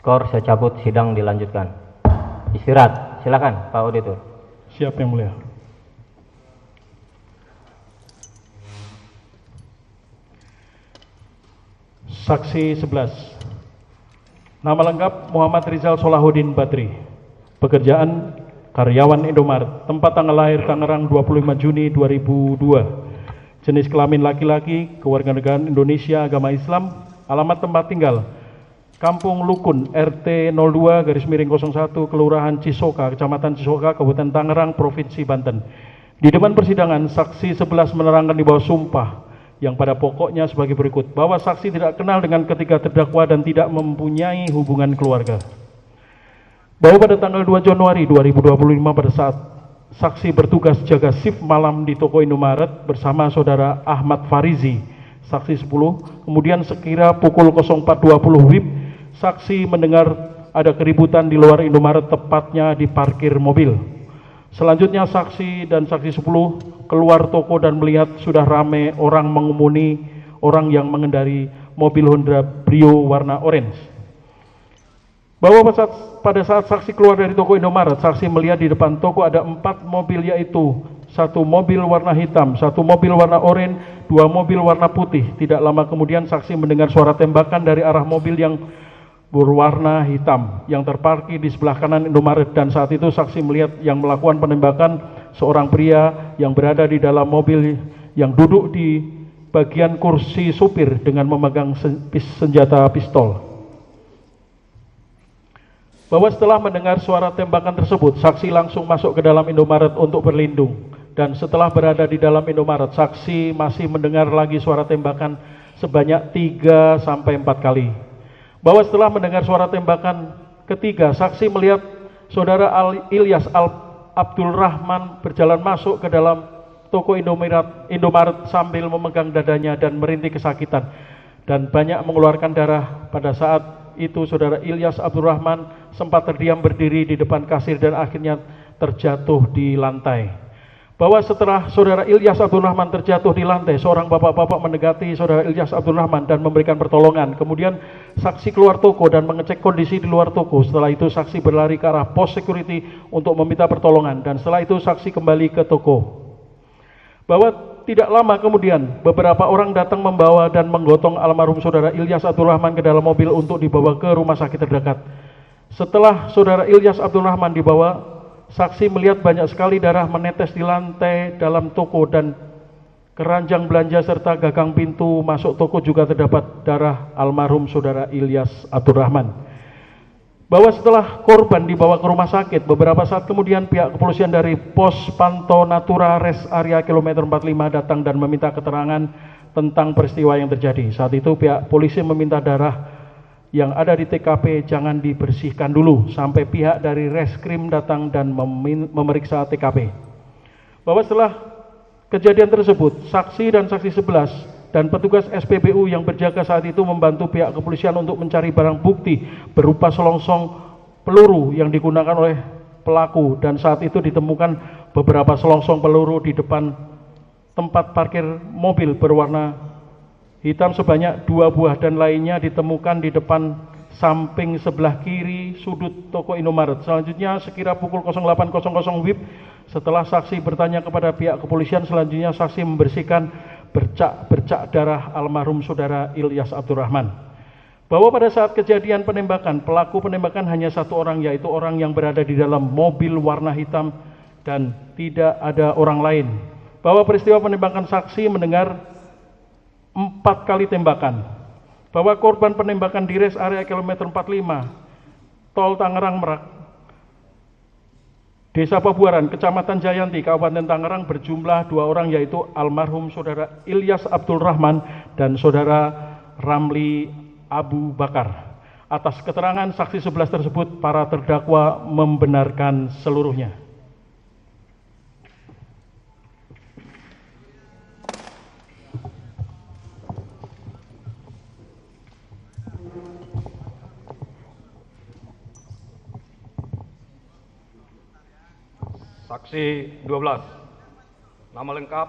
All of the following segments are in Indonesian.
Skor saya cabut, sidang dilanjutkan. Istirahat, silakan Pak Auditor. Siap yang mulia. Saksi 11. Nama lengkap Muhammad Rizal Solahuddin Badri. Pekerjaan karyawan Indomaret. Tempat tanggal lahir Tangerang 25 Juni 2002. Jenis kelamin laki-laki, kewarganegaraan Indonesia, agama Islam. Alamat tempat tinggal Kampung Lukun, RT 02/01, Kelurahan Cisoka, Kecamatan Cisoka, Kabupaten Tangerang, Provinsi Banten. Di depan persidangan, saksi 11 menerangkan di bawah sumpah yang pada pokoknya sebagai berikut, bahwa saksi tidak kenal dengan ketiga terdakwa dan tidak mempunyai hubungan keluarga. Bahwa pada tanggal 2 Januari 2025 pada saat saksi bertugas jaga shift malam di toko Indomaret bersama saudara Ahmad Farizi, saksi 10, kemudian sekira pukul 04.20 WIB, saksi mendengar ada keributan di luar Indomaret, tepatnya di parkir mobil. Selanjutnya saksi dan saksi 10 keluar toko dan melihat sudah ramai orang mengumuni orang yang mengendari mobil Honda Brio warna orange. Bahwa pada saat saksi keluar dari toko Indomaret, saksi melihat di depan toko ada 4 mobil, yaitu 1 mobil warna hitam, 1 mobil warna oranye, 2 mobil warna putih. Tidak lama kemudian saksi mendengar suara tembakan dari arah mobil yang berwarna hitam yang terparkir di sebelah kanan Indomaret, dan saat itu saksi melihat yang melakukan penembakan seorang pria yang berada di dalam mobil yang duduk di bagian kursi supir dengan memegang senjata pistol. Bahwa setelah mendengar suara tembakan tersebut, saksi langsung masuk ke dalam Indomaret untuk berlindung, dan setelah berada di dalam Indomaret, saksi masih mendengar lagi suara tembakan sebanyak 3-4 kali. Bahwa setelah mendengar suara tembakan ketiga, saksi melihat saudara Ilyas Abdul Rahman berjalan masuk ke dalam toko Indomaret sambil memegang dadanya dan merintih kesakitan dan banyak mengeluarkan darah. Pada saat itu saudara Ilyas Abdul Rahman sempat terdiam berdiri di depan kasir dan akhirnya terjatuh di lantai. Bahwa setelah saudara Ilyas Abdul Rahman terjatuh di lantai, seorang bapak-bapak mendekati saudara Ilyas Abdul Rahman dan memberikan pertolongan. Kemudian saksi keluar toko dan mengecek kondisi di luar toko. Setelah itu saksi berlari ke arah pos security untuk meminta pertolongan, dan setelah itu saksi kembali ke toko. Bahwa tidak lama kemudian beberapa orang datang membawa dan menggotong almarhum saudara Ilyas Abdul Rahman ke dalam mobil untuk dibawa ke rumah sakit terdekat. Setelah saudara Ilyas Abdul Rahman dibawa, saksi melihat banyak sekali darah menetes di lantai dalam toko, dan keranjang belanja serta gagang pintu masuk toko juga terdapat darah almarhum saudara Ilyas Abdul Rahman. Bahwa setelah korban dibawa ke rumah sakit, beberapa saat kemudian pihak kepolisian dari Pos Pantau Natura Rest Area Kilometer 45 datang dan meminta keterangan tentang peristiwa yang terjadi. Saat itu pihak polisi meminta darah yang ada di TKP jangan dibersihkan dulu sampai pihak dari Reskrim datang dan memeriksa TKP. Bahwa setelah kejadian tersebut, saksi dan saksi 11 dan petugas SPBU yang berjaga saat itu membantu pihak kepolisian untuk mencari barang bukti berupa selongsong peluru yang digunakan oleh pelaku, dan saat itu ditemukan beberapa selongsong peluru di depan tempat parkir mobil berwarna hitam sebanyak 2 buah, dan lainnya ditemukan di depan samping sebelah kiri sudut toko Indomaret. Selanjutnya sekira pukul 08.00 WIB, setelah saksi bertanya kepada pihak kepolisian, selanjutnya saksi membersihkan bercak-bercak darah almarhum saudara Ilyas Abdul Rahman. Bahwa pada saat kejadian penembakan, pelaku penembakan hanya 1 orang, yaitu orang yang berada di dalam mobil warna hitam dan tidak ada orang lain. Bahwa peristiwa penembakan, saksi mendengar 4 kali tembakan. Bahwa korban penembakan di rest area kilometer 45 Tol Tangerang Merak, Desa Pabuaran, Kecamatan Jayanti, Kabupaten Tangerang, berjumlah 2 orang, yaitu almarhum saudara Ilyas Abdul Rahman dan saudara Ramli Abu Bakar. Atas keterangan saksi 11 tersebut, para terdakwa membenarkan seluruhnya. Saksi 12. Nama lengkap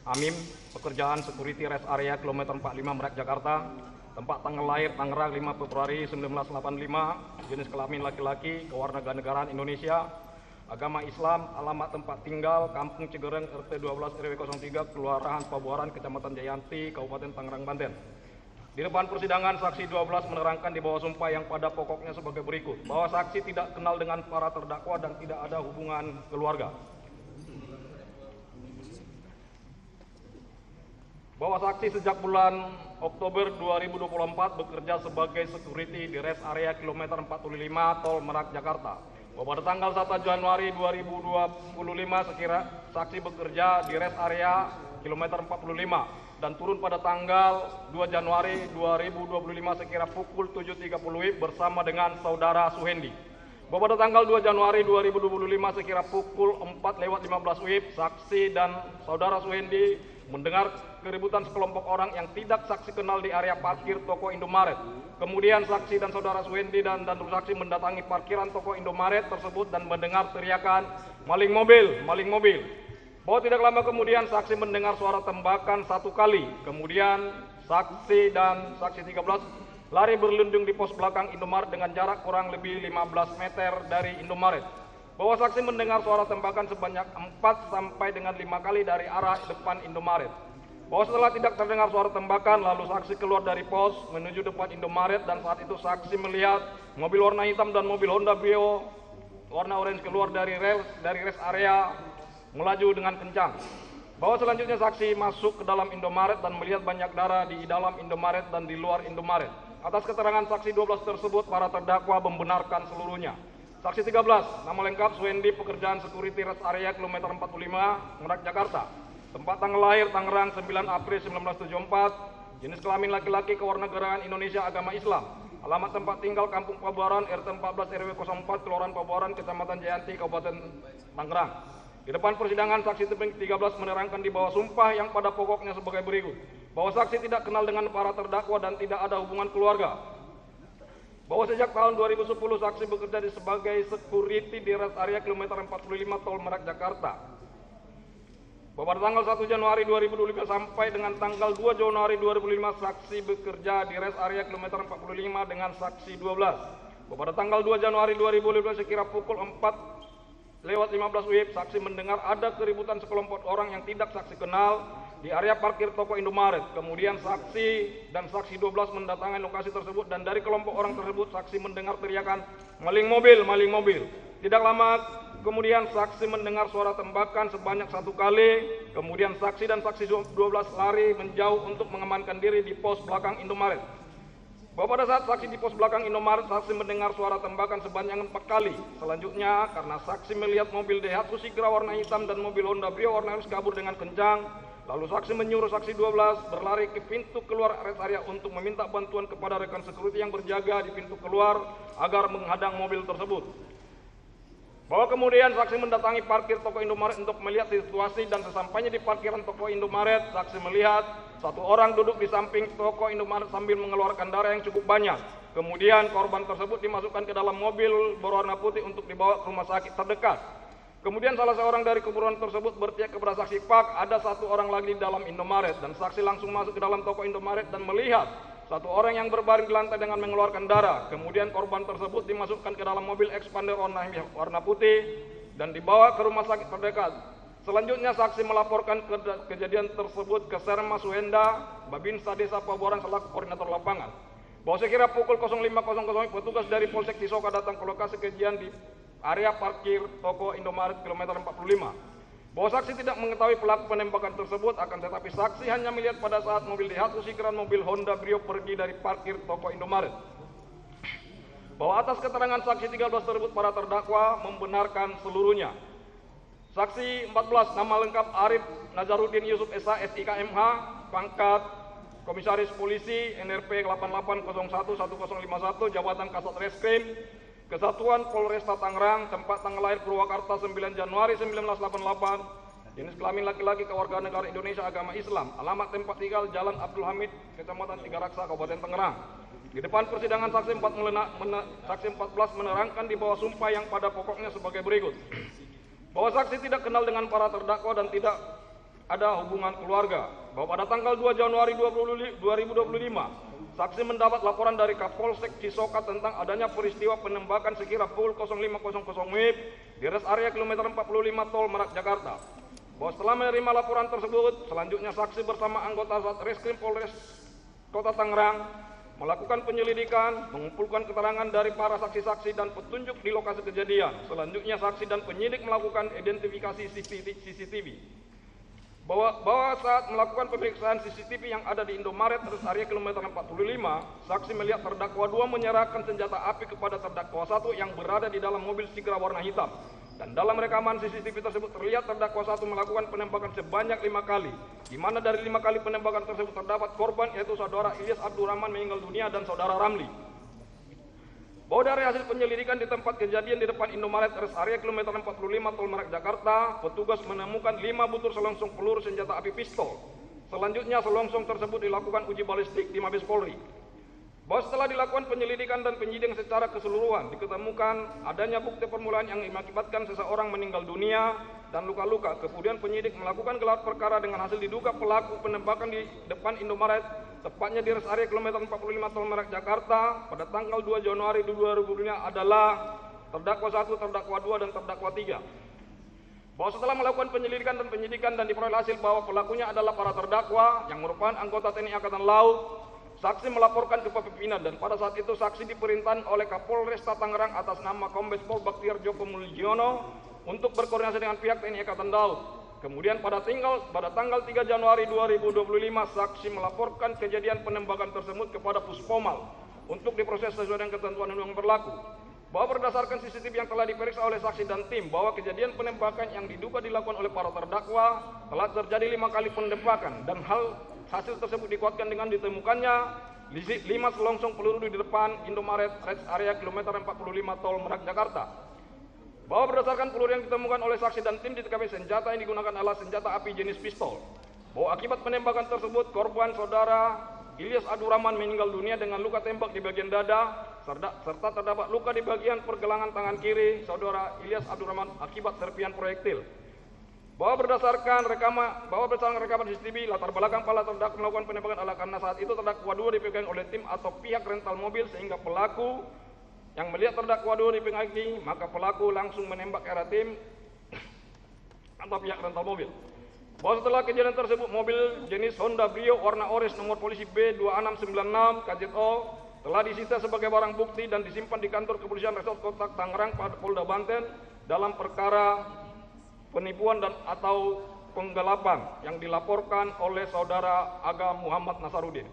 Amim, pekerjaan security rest area kilometer 45 Merak Jakarta. tempat tanggal lahir Tangerang 5 Februari 1985, jenis kelamin laki-laki, kewarganegaraan Indonesia, agama Islam, alamat tempat tinggal Kampung Cigereng RT 12 RW 03, Kelurahan Pabuaran, Kecamatan Jayanti, Kabupaten Tangerang, Banten. Di depan persidangan, saksi 12 menerangkan di bawah sumpah yang pada pokoknya sebagai berikut, bahwa saksi tidak kenal dengan para terdakwa dan tidak ada hubungan keluarga. Bahwa saksi sejak bulan Oktober 2024 bekerja sebagai security di rest area kilometer 45 Tol Merak, Jakarta. Bahwa pada tanggal 1 Januari 2025 saksi bekerja di rest area kilometer 45 dan turun pada tanggal 2 Januari 2025 sekira pukul 7.30 WIB bersama dengan saudara Suhendi. Bahwa pada tanggal 2 Januari 2025 sekira pukul 4:15 WIB, saksi dan saudara Suhendi mendengar keributan sekelompok orang yang tidak saksi kenal di area parkir toko Indomaret. Kemudian saksi dan saudara Suhendi dan saksi mendatangi parkiran toko Indomaret tersebut dan mendengar teriakan maling mobil, maling mobil. Bahwa tidak lama kemudian saksi mendengar suara tembakan 1 kali. Kemudian saksi dan saksi 13 lari berlindung di pos belakang Indomaret dengan jarak kurang lebih 15 meter dari Indomaret. Bahwa saksi mendengar suara tembakan sebanyak 4 sampai dengan 5 kali dari arah depan Indomaret. Bahwa setelah tidak terdengar suara tembakan, lalu saksi keluar dari pos menuju depan Indomaret dan saat itu saksi melihat mobil warna hitam dan mobil Honda Brio warna orange keluar dari rest area melaju dengan kencang. Bahwa selanjutnya saksi masuk ke dalam Indomaret dan melihat banyak darah di dalam Indomaret dan di luar Indomaret. Atas keterangan saksi 12 tersebut, para terdakwa membenarkan seluruhnya. Saksi 13, nama lengkap Suhendi, pekerjaan security rest area kilometer 45, Merak, Jakarta. Tempat tanggal lahir Tangerang 9 April 1974, jenis kelamin laki-laki, kewarganegaraan Indonesia, agama Islam. Alamat tempat tinggal Kampung Pabuaran, RT 14 RW 04, Kelurahan Pabuaran, Kecamatan Jayanti, Kabupaten Tangerang. Di depan persidangan, saksi 13 menerangkan di bawah sumpah yang pada pokoknya sebagai berikut, bahwa saksi tidak kenal dengan para terdakwa dan tidak ada hubungan keluarga. Bahwa sejak tahun 2010 saksi bekerja sebagai security di rest area kilometer 45 Tol Merak, Jakarta. Bahwa pada tanggal 1 Januari 2025 sampai dengan tanggal 2 Januari 2005 saksi bekerja di rest area kilometer 45 dengan saksi 12. Bahwa pada tanggal 2 Januari 2015 sekira pukul 4:15 WIB saksi mendengar ada keributan sekelompok orang yang tidak saksi kenal di area parkir toko Indomaret. Kemudian saksi dan saksi 12 mendatangi lokasi tersebut dan dari kelompok orang tersebut saksi mendengar teriakan maling mobil, maling mobil. Tidak lama kemudian saksi mendengar suara tembakan sebanyak 1 kali. Kemudian saksi dan saksi 12 lari menjauh untuk mengamankan diri di pos belakang Indomaret. Bahwa pada saat saksi di pos belakang Indomaret, saksi mendengar suara tembakan sebanyak 4 kali. Selanjutnya, karena saksi melihat mobil Daihatsu Sigra warna hitam dan mobil Honda Brio warna orange kabur dengan kencang, lalu saksi menyuruh saksi 12 berlari ke pintu keluar rest area untuk meminta bantuan kepada rekan security yang berjaga di pintu keluar agar menghadang mobil tersebut. Bahwa kemudian saksi mendatangi parkir toko Indomaret untuk melihat situasi dan sesampainya di parkiran toko Indomaret, saksi melihat 1 orang duduk di samping toko Indomaret sambil mengeluarkan darah yang cukup banyak. Kemudian korban tersebut dimasukkan ke dalam mobil berwarna putih untuk dibawa ke rumah sakit terdekat. Kemudian salah seorang dari keburuan tersebut berteriak kepada saksi, "Pak, ada 1 orang lagi di dalam Indomaret." Dan saksi langsung masuk ke dalam toko Indomaret dan melihat 1 orang yang berbaring di lantai dengan mengeluarkan darah. Kemudian korban tersebut dimasukkan ke dalam mobil expander warna putih dan dibawa ke rumah sakit terdekat. Selanjutnya saksi melaporkan kejadian tersebut ke Serma Suhenda, Babinsa Desa Pabuaran selaku koordinator lapangan. Bahwa sekira pukul 05.00 petugas dari Polsek Cisoka datang ke lokasi kejadian di area parkir toko Indomaret kilometer 45. Bahwa saksi tidak mengetahui pelaku penembakan tersebut, akan tetapi saksi hanya melihat pada saat mobil Daihatsu Sigra mobil Honda Brio pergi dari parkir toko Indomaret. Bahwa atas keterangan saksi 13 tersebut, para terdakwa membenarkan seluruhnya. Saksi 14, nama lengkap Arif Nazarudin Yusuf SH, SIKMH, pangkat Komisaris Polisi NRP 88011051, Jabatan Kasat Reskrim, Kesatuan Polresta Tangerang, tempat tanggal lahir Purwakarta 9 Januari 1988, jenis kelamin laki-laki, kewarganegaraan Indonesia, agama Islam, alamat tempat tinggal Jalan Abdul Hamid, Kecamatan Tiga Raksa, Kabupaten Tangerang. Di depan persidangan saksi 14 menerangkan di bawah sumpah yang pada pokoknya sebagai berikut. Bahwa saksi tidak kenal dengan para terdakwa dan tidak ada hubungan keluarga. Bahwa pada tanggal 2 Januari 2025, saksi mendapat laporan dari Kapolsek Cisoka tentang adanya peristiwa penembakan sekira pukul 05.00 WIB di rest area kilometer 45 Tol Merak, Jakarta. Bahwa setelah menerima laporan tersebut, selanjutnya saksi bersama anggota Satreskrim Polres Kota Tangerang melakukan penyelidikan, mengumpulkan keterangan dari para saksi-saksi dan petunjuk di lokasi kejadian. Selanjutnya saksi dan penyidik melakukan identifikasi CCTV. Bahwa saat melakukan pemeriksaan CCTV yang ada di Indomaret rest area kilometer 45, saksi melihat terdakwa 2 menyerahkan senjata api kepada terdakwa 1 yang berada di dalam mobil Sigra warna hitam. Dan dalam rekaman CCTV tersebut terlihat terdakwa 1 melakukan penembakan sebanyak 5 kali, di mana dari 5 kali penembakan tersebut terdapat korban yaitu saudara Ilyas Abdurrahman meninggal dunia dan saudara Ramli. Bahwa dari hasil penyelidikan di tempat kejadian di depan Indomaret rest area kilometer 45 Tol Merak, Jakarta, petugas menemukan 5 butir selongsong peluru senjata api pistol. Selanjutnya selongsong tersebut dilakukan uji balistik di Mabes Polri. Bahwa setelah dilakukan penyelidikan dan penyidikan secara keseluruhan, diketemukan adanya bukti permulaan yang mengakibatkan seseorang meninggal dunia dan luka-luka. Kemudian penyidik melakukan gelar perkara dengan hasil diduga pelaku penembakan di depan Indomaret, tepatnya di rest area kilometer 45 Tol Merak, Jakarta pada tanggal 2 Januari 2025 adalah terdakwa 1, terdakwa 2, dan terdakwa 3. Bahwa setelah melakukan penyelidikan dan penyidikan dan diperoleh hasil bahwa pelakunya adalah para terdakwa yang merupakan anggota TNI Angkatan Laut, saksi melaporkan ke pimpinan dan pada saat itu saksi diperintahkan oleh Kapolresta Tangerang atas nama Kombes Pol Baktiar Joko Mulyono untuk berkoordinasi dengan pihak TNI Angkatan Laut. Kemudian pada tanggal 3 Januari 2025 saksi melaporkan kejadian penembakan tersebut kepada Puspomal untuk diproses sesuai dengan ketentuan undang berlaku. Bahwa berdasarkan CCTV yang telah diperiksa oleh saksi dan tim, bahwa kejadian penembakan yang diduga dilakukan oleh para terdakwa telah terjadi 5 kali penembakan dan hasil tersebut dikuatkan dengan ditemukannya 5 selongsong peluru di depan Indomaret rest area kilometer 45 Tol Merak, Jakarta. Bahwa berdasarkan peluru yang ditemukan oleh saksi dan tim di TKP, senjata yang digunakan adalah senjata api jenis pistol. Bahwa akibat penembakan tersebut korban saudara Ilyas Abdurrahman meninggal dunia dengan luka tembak di bagian dada serta terdapat luka di bagian pergelangan tangan kiri saudara Ilyas Abdurrahman akibat serpihan proyektil. Bahwa berdasarkan rekaman CCTV, latar belakang para terdakwa melakukan penembakan adalah karena saat itu terdakwa 2 dipegang oleh tim atau pihak rental mobil, sehingga pelaku yang melihat terdakwa 2 dipegangi, maka pelaku langsung menembak ke arah tim atau pihak rental mobil. Bahwa setelah kejadian tersebut, mobil jenis Honda Brio warna orange nomor polisi B2696 KZO telah disita sebagai barang bukti dan disimpan di kantor kepolisian Resort Kota Tangerang pada Polda Banten dalam perkara penipuan dan atau penggelapan yang dilaporkan oleh saudara Aga Muhammad Nasarudin.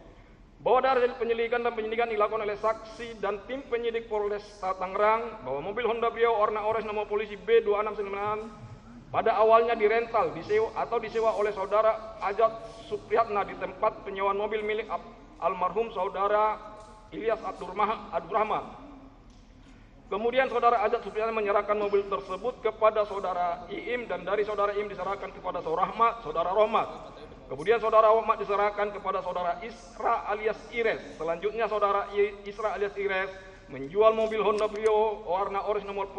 Bahwa dari hasil penyelidikan dan penyidikan dilakukan oleh saksi dan tim penyidik Polres Tangerang, bahwa mobil Honda Brio warna orange nomor polisi B2696 pada awalnya dirental, disewa oleh saudara Ajat Supriyatna di tempat penyewaan mobil milik almarhum saudara Ilyas Abdurrahman. Kemudian saudara Ajat Supriyatna menyerahkan mobil tersebut kepada saudara Iim dan dari saudara Iim diserahkan kepada saudara Rohmat. Kemudian saudara Rohmat diserahkan kepada saudara Isra alias Ires. Selanjutnya saudara Isra alias Ires menjual mobil Honda Brio warna orange nomor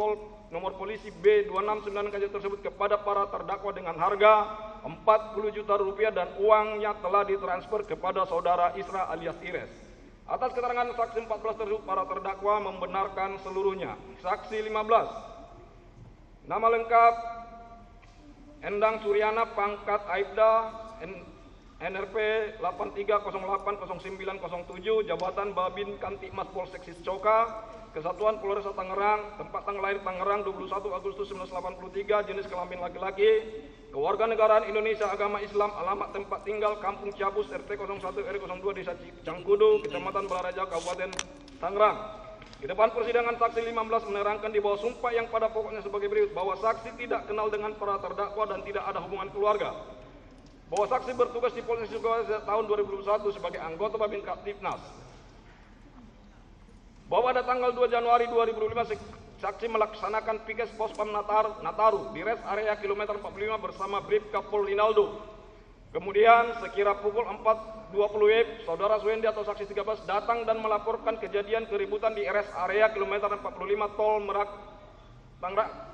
polisi B269 KJ tersebut kepada para terdakwa dengan harga 40 juta rupiah dan uangnya telah ditransfer kepada saudara Isra alias Ires. Atas keterangan saksi 14 tersebut, para terdakwa membenarkan seluruhnya. Saksi 15, nama lengkap Endang Suryana, pangkat Aibda, NRP 83080907, jabatan Babin Kantipmas Polsek Cisoka, Kesatuan Polresta Tangerang, tempat tanggal lahir Tangerang 21 Agustus 1983, jenis kelamin laki-laki, kewarganegaraan Indonesia, agama Islam, alamat tempat tinggal Kampung Cabus, RT 01 RW 02, Desa Cangkudu, Kecamatan Balaraja, Kabupaten Tangerang. Di depan persidangan saksi 15 menerangkan di bawah sumpah yang pada pokoknya sebagai berikut, bahwa saksi tidak kenal dengan para terdakwa dan tidak ada hubungan keluarga. Bahwa saksi bertugas di Polres Cisoka sejak tahun 2001 sebagai anggota Babin Kaptipnas. Bahwa pada tanggal 2 Januari 2005 saksi melaksanakan Pikes Pospam Nataru di rest area kilometer 45 bersama Bribka Pol Rinaldo. Kemudian sekira pukul 4.20 WIB, saudara Suendi atau saksi 13 datang dan melaporkan kejadian keributan di rest area kilometer 45 Tol Merak, Tangerang.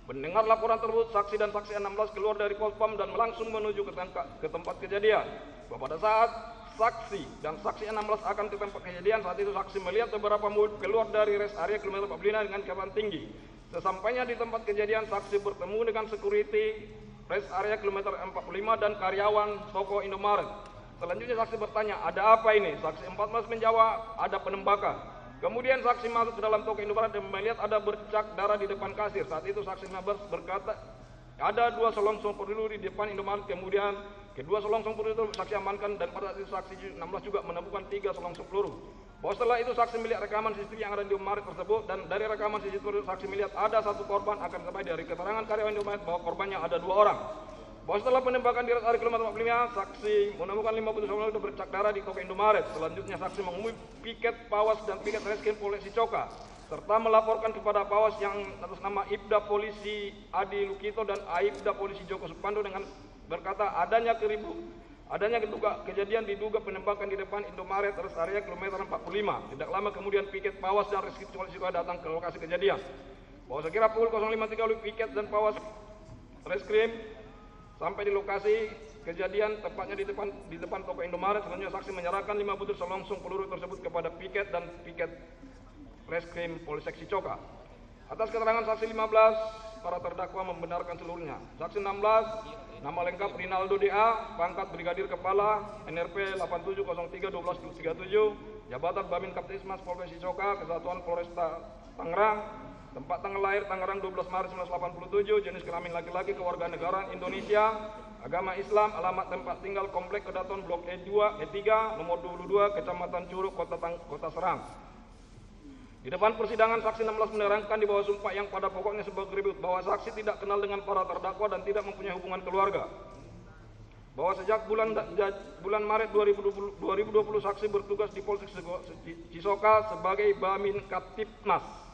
Mendengar laporan tersebut, saksi dan saksi 16 keluar dari Pospam dan langsung menuju ke tempat kejadian. Pada saat saksi dan saksi 16 akan ke tempat kejadian. Saat itu saksi melihat beberapa mobil keluar dari rest area kilometer 45 dengan kecepatan tinggi. Sesampainya di tempat kejadian, saksi bertemu dengan security rest area kilometer 45 dan karyawan toko Indomaret. Selanjutnya saksi bertanya, ada apa ini? Saksi 14 menjawab, ada penembakan. Kemudian saksi masuk ke dalam toko Indomaret dan melihat ada bercak darah di depan kasir. Saat itu saksi 15 berkata, ada 2 selongsong peluru di depan Indomaret. Kemudian kedua selongsong peluru itu saksi amankan dan pada saat itu saksi 16 juga menemukan 3 selongsong peluru. Bahwa setelah itu saksi melihat rekaman CCTV yang ada di Indomaret tersebut dan dari rekaman CCTV saksi melihat ada 1 korban. Akan tetapi dari keterangan karyawan Indomaret bahwa korbannya ada 2 orang. Bahwa setelah penembakan di rest area kilometer 45, saksi menemukan 50 selongsong peluru bercak darah di toko Indomaret. Selanjutnya saksi menghubungi piket Pawas dan piket Reskrim Polres Cicoka serta melaporkan kepada Pawas yang atas nama Ibda Polisi Adi Lukito dan Aibda Polisi Joko Supando dengan berkata adanya kejadian diduga penembakan di depan Indomaret rest area kilometer 45. Tidak lama kemudian piket Pawas dan Reskrim Polres Cicoka datang ke lokasi kejadian. Bahwa sekira pukul 05.30 piket dan Pawas Reskrim sampai di lokasi kejadian, tepatnya di depan toko Indomaret. Selanjutnya saksi menyerahkan 5 butir selongsong peluru tersebut kepada piket dan piket Reskrim Polsek Cicoka. Atas keterangan saksi 15, para terdakwa membenarkan seluruhnya. Saksi 16, nama lengkap Rinaldo DA, pangkat Brigadir Kepala, NRP 87031237, jabatan Babin Kaptidmas Polres Cicoka, Kesatuan Polresta Tangerang. Tempat tanggal lahir Tangerang 12 Maret 1987, jenis kelamin laki-laki, kewarganegaraan Indonesia, agama Islam, alamat tempat tinggal Komplek Kedaton Blok E3, nomor 22, Kecamatan Curug, Kota Serang. Di depan persidangan, saksi 16 menerangkan di bawah sumpah yang pada pokoknya sebagai berikut bahwa saksi tidak kenal dengan para terdakwa dan tidak mempunyai hubungan keluarga. Bahwa sejak bulan Maret 2020 saksi bertugas di Polsek Cisoka sebagai Babin Kaptidmas.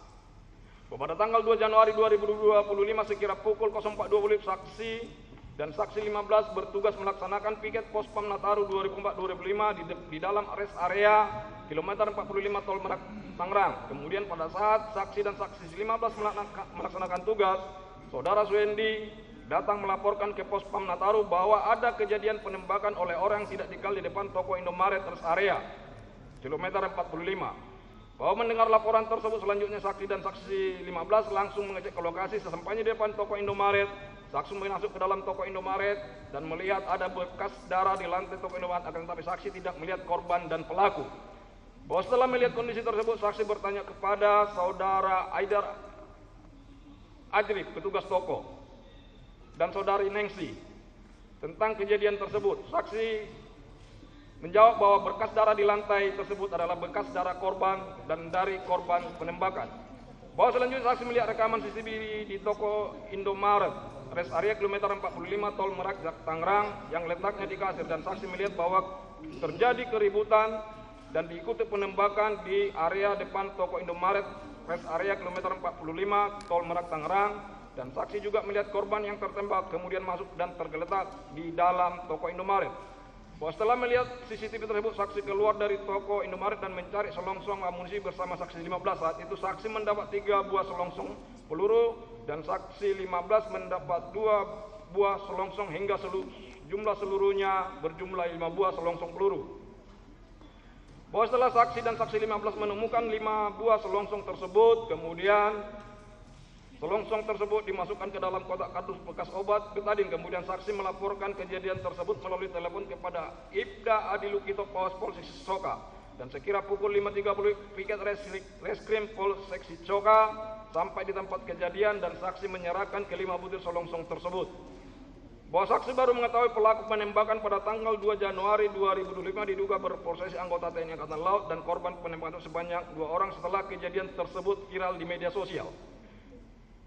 Pada tanggal 2 Januari 2025 sekira pukul 04.20 saksi dan saksi 15 bertugas melaksanakan piket Pospam Nataru 2004-2005 di dalam rest area kilometer 45 Tol Merak Tangerang. Kemudian pada saat saksi dan saksi 15 melaksanakan tugas, Saudara Suendi datang melaporkan ke Pospam Nataru bahwa ada kejadian penembakan oleh orang yang tidak dikenal di depan toko Indomaret rest area kilometer 45. Bahwa mendengar laporan tersebut, selanjutnya saksi dan saksi 15 langsung mengecek ke lokasi. Sesampainya di depan toko Indomaret, saksi masuk ke dalam toko Indomaret dan melihat ada bekas darah di lantai toko Indomaret, akan tetapi saksi tidak melihat korban dan pelaku. Bahwa setelah melihat kondisi tersebut, saksi bertanya kepada Saudara Aidar Ajrib, petugas toko, dan Saudari Nengsi tentang kejadian tersebut. Saksi menjawab bahwa berkas darah di lantai tersebut adalah bekas darah korban dan dari korban penembakan. Bahwa selanjutnya saksi melihat rekaman CCTV di toko Indomaret rest area kilometer 45 Tol Merak Tangerang yang letaknya di kasir, dan saksi melihat bahwa terjadi keributan dan diikuti penembakan di area depan toko Indomaret rest area kilometer 45 Tol Merak Tangerang, dan saksi juga melihat korban yang tertembak kemudian masuk dan tergeletak di dalam toko Indomaret. Bahwa setelah melihat CCTV tersebut, saksi keluar dari toko Indomaret dan mencari selongsong amunisi bersama saksi 15. Saat itu saksi mendapat 3 buah selongsong peluru dan saksi 15 mendapat 2 buah selongsong hingga jumlah seluruhnya berjumlah 5 buah selongsong peluru. Bahwa setelah saksi dan saksi 15 menemukan 5 buah selongsong tersebut, kemudian selongsong tersebut dimasukkan ke dalam kotak kardus bekas obat betadin. Kemudian saksi melaporkan kejadian tersebut melalui telepon kepada Ibda Adi Lukito Pawas Polsek Cicoka. Dan sekira pukul 5.30 piket Reskrim Polsek Cicoka sampai di tempat kejadian dan saksi menyerahkan ke 5 butir selongsong tersebut. Bahwa saksi baru mengetahui pelaku penembakan pada tanggal 2 Januari 2025 diduga berprosesi anggota TNI Angkatan Laut dan korban penembakan sebanyak 2 orang setelah kejadian tersebut viral di media sosial.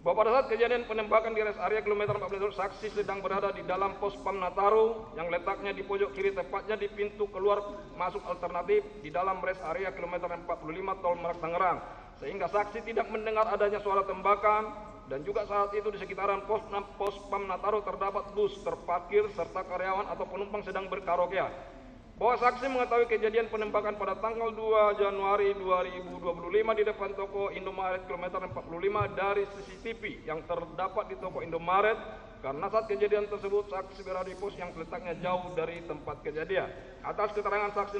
Bahwa pada saat kejadian penembakan di rest area kilometer 14, saksi sedang berada di dalam Pospam Nataru yang letaknya di pojok kiri, tepatnya di pintu keluar masuk alternatif di dalam rest area kilometer 45 Tol Merak Tangerang, sehingga saksi tidak mendengar adanya suara tembakan. Dan juga saat itu di sekitaran Pospam Nataru terdapat bus terparkir serta karyawan atau penumpang sedang berkaraoke. bahwa saksi mengetahui kejadian penembakan pada tanggal 2 Januari 2025 di depan toko Indomaret kilometer 45 dari CCTV yang terdapat di toko Indomaret, karena saat kejadian tersebut saksi berada di pos yang letaknya jauh dari tempat kejadian. Atas keterangan saksi